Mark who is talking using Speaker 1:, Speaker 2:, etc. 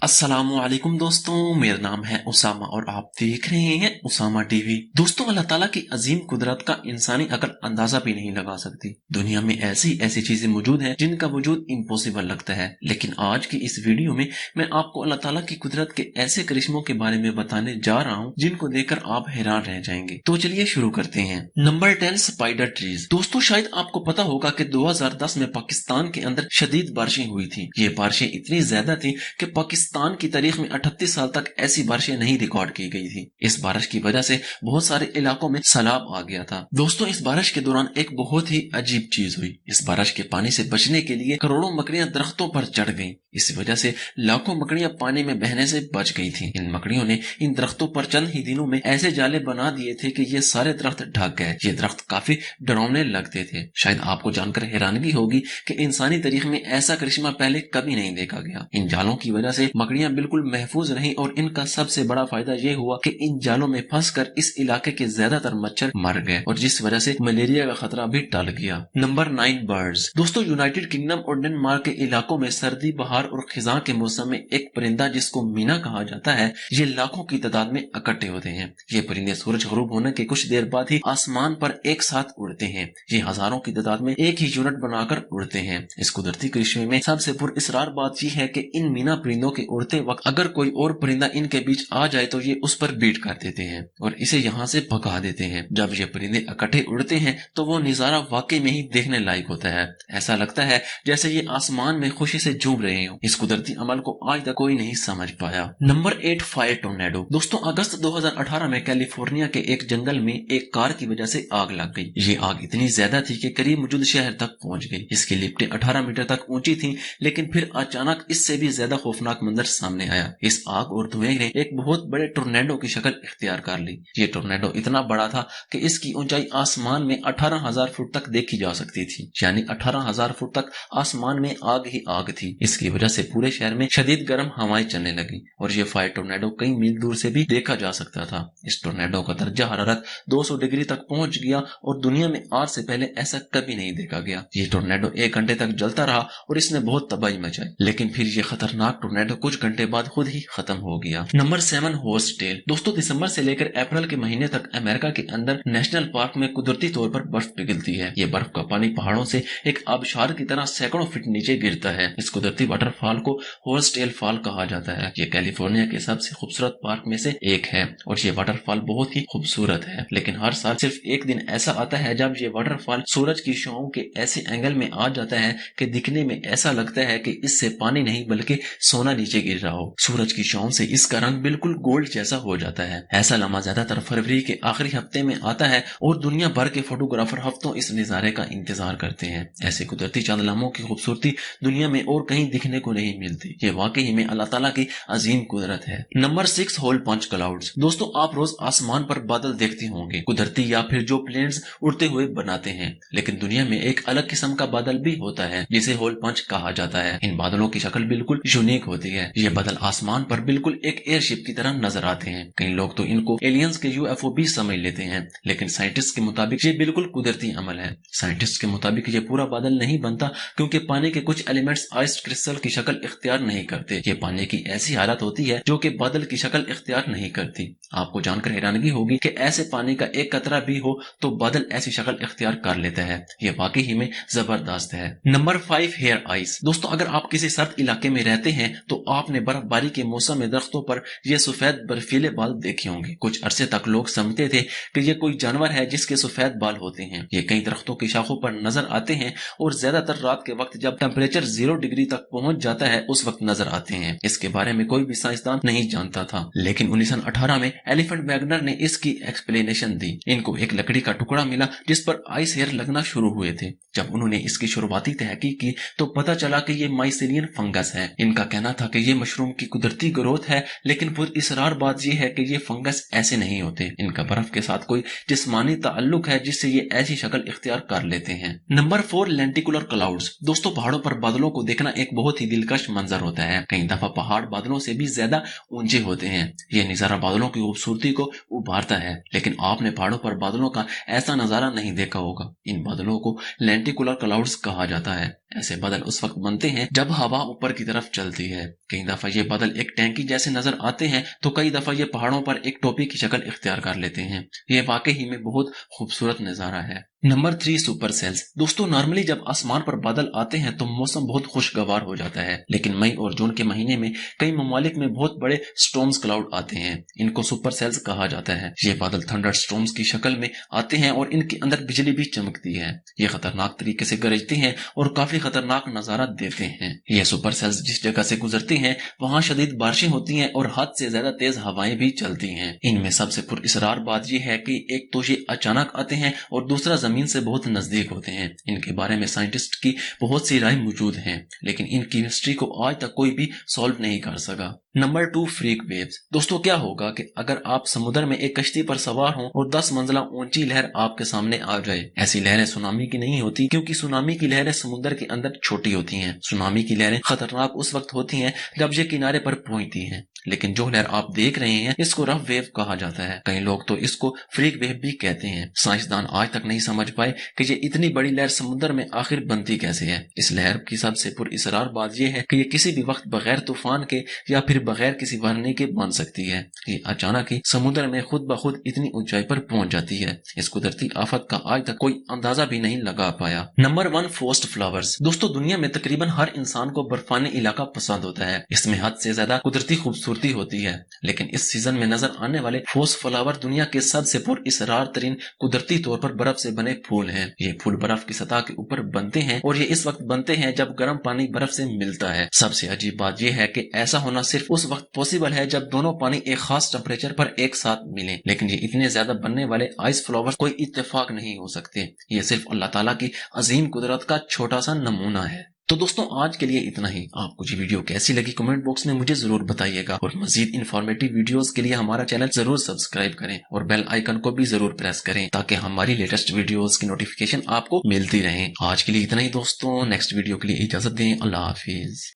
Speaker 1: अस्सलामुअलैकुम दोस्तों, मेरा नाम है उसामा और आप देख रहे हैं उसामा टीवी। दोस्तों, अल्लाह ताला की अजीम कुदरत का इंसानी अकल अंदाजा भी नहीं लगा सकती। दुनिया में ऐसी ऐसी चीजें मौजूद हैं जिनका वजूद इम्पॉसिबल लगता है, लेकिन आज की इस वीडियो में मैं आपको अल्लाह ताला की कुदरत के ऐसे करिश्मों के बारे में बताने जा रहा हूँ जिनको देखकर आप हैरान रह जाएंगे। तो चलिए शुरू करते हैं। Number 10, spider trees. दोस्तों, शायद आपको पता होगा कि 2010 में पाकिस्तान के अंदर शदीद बारिशें हुई थी। ये बारिशें इतनी ज्यादा थी कि पाकिस्तान की तारीख में 38 साल तक ऐसी बारिशें नहीं रिकॉर्ड की गई थी। इस बारिश की वजह से बहुत सारे इलाकों में सैलाब आ गया था। दोस्तों, इस बारिश के दौरान एक बहुत ही अजीब चीज हुई। इस बारिश के पानी से बचने के लिए करोड़ों मकड़ियां दरख्तों पर चढ़ गईं। इस वजह से लाखों मकड़ियां पानी में बहने से बच गई थीं। इन मकड़ियों ने इन दरख्तों पर चंद ही दिनों में ऐसे जाले बना दिए थे कि ये सारे दरख्त ढक गए। ये दरख्त काफी डरावने लगते थे। शायद आपको जानकर हैरानगी होगी कि इंसानी तारीख में ऐसा करिश्मा पहले कभी नहीं देखा गया। इन जालों की वजह से मकड़ियां बिल्कुल महफूज रहीं और इनका सबसे बड़ा फायदा ये हुआ कि इन जालों में फंसकर इस इलाके के ज्यादातर मच्छर मर गए और जिस वजह से मलेरिया का खतरा भी टल गया। Number 9, birds. दोस्तों, यूनाइटेड किंगडम और डेनमार्क के इलाकों में सर्दी, बहार और खिजां के मौसम में एक परिंदा जिसको मीना कहा जाता है, ये लाखों की तादाद में इकट्ठे होते हैं। ये परिंदे सूरज गरूब होने के कुछ देर बाद ही आसमान पर एक साथ उड़ते हैं। ये हजारों की तादाद में एक ही यूनिट बनाकर उड़ते हैं। इस कुदरती करिश्मे में सबसे पुरअसरार बात यह है कि इन मीना परिंदों के उड़ते वक्त अगर कोई और परिंदा इनके बीच आ जाए तो ये उस पर बीट कर देते हैं और इसे यहाँ से भगा देते हैं। जब ये परिंदे इकट्ठे उड़ते हैं तो वो नजारा वाकई में ही देखने लायक होता है। ऐसा लगता है जैसे ये आसमान में खुशी से झूम रहे हो। इस कुदरती अमल को आज तक कोई नहीं समझ पाया। Number 8, fire tornado. दोस्तों, अगस्त 2018 में कैलिफोर्निया के एक जंगल में एक कार की वजह से आग लग गई। ये आग इतनी ज्यादा थी कि करीब मौजूद शहर तक पहुंच गई। इसकी लिफ्टें 18 मीटर तक ऊंची थी, लेकिन फिर अचानक इससे भी ज्यादा खौफनाक मंजर सामने आया। इस आग और धुएं ने एक बहुत बड़े टोर्नेडो की शक्ल इख्तियार कर ली। ये टोर्नेडो इतना बड़ा था कि इसकी ऊंचाई आसमान में 18,000 फुट तक देखी जा सकती थी, यानी 18,000 फुट तक आसमान में आग ही आग थी। इसकी वजह से पूरे शहर में शदीद गर्म हवाएं चलने लगी और ये फायर टोर्नेडो कई मील दूर से भी देखा जा सकता था। इस टोर्नेडो का दर्जा हरारत 200 डिग्री तक पहुंच गया और दुनिया में आज से पहले ऐसा कभी नहीं देखा गया। ये टोर्नेडो 1 घंटे तक जलता रहा और इसने बहुत तबाही मचाई, लेकिन फिर ये खतरनाक टोर्नेडो कुछ घंटे बाद खुद ही खत्म हो गया। Number 7, horse tail. दोस्तों, दिसंबर से लेकर अप्रैल के महीने तक अमेरिका के अंदर नेशनल पार्क में कुदरती तौर पर बर्फ पिघलती है। ये बर्फ का पानी पहाड़ों से एक आबशार की तरह सैकड़ों फीट नीचे गिरता है। इस कुदरती वाटरफॉल को हॉर्स टेल फॉल कहा जाता है। ये कैलिफोर्निया के सबसे खूबसूरत पार्क में से एक है और ये वाटरफॉल बहुत ही खूबसूरत है। लेकिन हर साल सिर्फ एक दिन ऐसा आता है जब ये वाटरफॉल सूरज की छांव के ऐसे एंगल में आ जाता है कि दिखने में ऐसा लगता है कि इससे पानी नहीं बल्कि सोना नीचे गिर रहा हो। सूरज की छांव से इसका रंग बिल्कुल गोल्ड जैसा हो जाता है। ऐसा लम्हा ज्यादातर फरवरी के आखिरी हफ्ते में आता है और दुनिया भर के फोटोग्राफर हफ्तों इस नजारे का इंतजार करते हैं। ऐसे कुदरती चंद लम्हों की खूबसूरती दुनिया में और कहीं दिखने को नहीं मिलती। ये वाकई में अल्लाह ताला की अजीम कुदरत है। Number 6, hole punch clouds. दोस्तों, आप रोज आसमान पर बादल देखते होंगे, कुदरती या फिर जो प्लेन्स उड़ते हुए बनाते हैं, लेकिन दुनिया में एक अलग किस्म का बादल भी होता है जिसे होल पंच कहा जाता है। इन बादलों की शक्ल बिल्कुल यूनिक होती है। ये बादल आसमान पर बिल्कुल एक एयरशिप की तरह नजर आते हैं। कई लोग तो इनको एलियंस के यूएफओ भी समझ लेते हैं, लेकिन साइंटिस्ट के मुताबिक ये बिल्कुल कुदरती अमल है। साइंटिस्ट के मुताबिक ये पूरा बादल नहीं बनता क्योंकि पानी के कुछ एलिमेंट्स आइस क्रिस्टल की शक्ल इख्तियार नहीं करते। ये पानी की ऐसी हालत होती है जो कि बादल की शक्ल इख्तियार नहीं करती। आपको जानकर हैरानगी होगी कि ऐसे पानी का एक कतरा भी हो तो बादल ऐसी शक्ल इख्तियार कर लेता है। ये वाकई ही में जबरदस्त है। Number 5, hair ice. दोस्तों, अगर आप किसी सर्द इलाके में रहते हैं तो आपने बर्फबारी के मौसम में दरख्तों पर ये सफेद बर्फीले बाल देखे होंगे। कुछ अरसे तक लोग समझते थे कि ये कोई जानवर है जिसके सफेद बाल होते हैं। ये कई दरख्तों की शाखों पर नजर आते हैं और ज्यादातर रात के वक्त जब टेम्परेचर 0 डिग्री तक पहुंच जाता है उस वक्त नजर आते हैं। इसके बारे में कोई भी साइंसदान नहीं जानता था, लेकिन 1918 में एलिफेंट वैगनर ने इसकी एक्सप्लेनेशन दी। इनको एक लकड़ी का टुकड़ा मिला जिस पर आइस हेयर लगना शुरू हुए थे। जब उन्होंने इसकी शुरुआती तहकीक की तो पता चला कि ये माइसेलियन फंगस है। इनका कहना था कि ये मशरूम की कुदरती ग्रोथ है, लेकिन पुरअसरार बात यह है कि ये फंगस ऐसे नहीं होते। इनका बर्फ के साथ कोई जिस्मानी ताल्लुक है जिससे ये ऐसी शक्ल इख्तियार कर लेते हैं। Number 4, lenticular clouds. दोस्तों, पहाड़ों पर बादलों को देखना एक बहुत ही दिलकश मंजर होता है। कई दफा पहाड़ बादलों से भी ज्यादा ऊंचे होते हैं। ये नजारा बादलों की खूबसूरती को उभारता है, लेकिन आपने पहाड़ों पर बादलों का ऐसा नजारा नहीं देखा होगा। इन बादलों को लेंटिकुलर क्लाउड्स कहा जाता है। ऐसे बादल उस वक्त बनते हैं जब हवा ऊपर की तरफ चलती है। कई दफा ये बादल एक टैंकी जैसे नजर आते हैं तो कई दफा ये पहाड़ों पर एक टोपी की शक्ल इख्तियार कर लेते हैं। ये वाकई ही में बहुत खूबसूरत नजारा है। Number 3, super cells. दोस्तों, नॉर्मली जब आसमान पर बादल आते हैं तो मौसम बहुत खुशगवार हो जाता है, लेकिन मई और जून के महीने में कई ममालिक में बहुत बड़े स्टॉर्म्स क्लाउड आते हैं। इनको सुपर सेल्स कहा जाता है। ये बादल थंडर स्टॉर्म्स की शक्ल में आते हैं और इनके अंदर बिजली भी चमकती है। ये खतरनाक तरीके से गरजते हैं और काफी खतरनाक नजारा देते हैं। ये सुपर सेल्स जिस जगह से गुजरते हैं वहां शदीद बारिशें होती हैं और हद से ज्यादा तेज हवाएं भी चलती हैं। इनमें सबसे पुरअसरार बात यह है कि एक तो ये अचानक आते हैं और दूसरा जमीन से बहुत नजदीक होते हैं। इनके बारे में साइंटिस्ट की बहुत सी राय मौजूद हैं, लेकिन इनकी मिस्ट्री को आज तक कोई भी सॉल्व नहीं कर सका। Number 2, freak waves. दोस्तों, क्या होगा कि अगर आप समुद्र में एक कश्ती पर सवार हों और 10 मंजिला ऊंची लहर आपके सामने आ जाए। ऐसी लहरें सुनामी की नहीं होती, क्योंकि सुनामी की लहरें समुद्र के अंदर छोटी होती हैं। सुनामी की लहरें खतरनाक उस वक्त होती हैं जब ये किनारे पर पहुंचती हैं, लेकिन जो लहर आप देख रहे हैं इसको रफ वेव कहा जाता है। कई लोग तो इसको फ्रीक वेव भी कहते हैं। साइंसदान आज तक नहीं समझ पाए कि ये इतनी बड़ी लहर समुद्र में आखिर बनती कैसे है। इस लहर की सबसे पुरअसरार बात यह है कि ये किसी भी वक्त बगैर तूफान के या फिर बगैर किसी वार्निंग के बन सकती है। ये अचानक ही समुद्र में खुद ब खुद इतनी ऊंचाई पर पहुंच जाती है। इस कुदरती आफत का आज तक कोई अंदाजा भी नहीं लगा पाया। Number 1, frost flowers. दोस्तों, दुनिया में तकरीबन हर इंसान को बर्फानी इलाका पसंद होता है। इसमें हद से ज्यादा कुदरती खूबसूरती होती है, लेकिन इस सीजन में नजर आने वाले फ्रोस्ट फ्लावर दुनिया के सबसे पुरअसरार तरीन कुदरती तौर पर बर्फ से बने फूल हैं। ये फूल बर्फ की सतह के ऊपर बनते हैं और ये इस वक्त बनते हैं जब गर्म पानी बर्फ से मिलता है। सबसे अजीब बात यह है कि ऐसा होना सिर्फ उस वक्त पॉसिबल है जब दोनों पानी एक खास टेम्परेचर पर एक साथ मिले, लेकिन ये इतने ज्यादा बनने वाले आइस फ्लावर्स कोई इत्तेफाक नहीं हो सकते। ये सिर्फ अल्लाह ताला की अजीम कुदरत का छोटा सा नमूना है। तो दोस्तों, आज के लिए इतना ही। आपको ये वीडियो कैसी लगी कमेंट बॉक्स में मुझे जरूर बताइएगा, और मजीद इन्फॉर्मेटिव वीडियोस के लिए हमारा चैनल जरूर सब्सक्राइब करें और बेल आइकन को भी जरूर प्रेस करें, ताकि हमारी लेटेस्ट वीडियोस की नोटिफिकेशन आपको मिलती रहे। आज के लिए इतना ही दोस्तों, नेक्स्ट वीडियो के लिए इजाजत दें। अल्लाह हाफिज।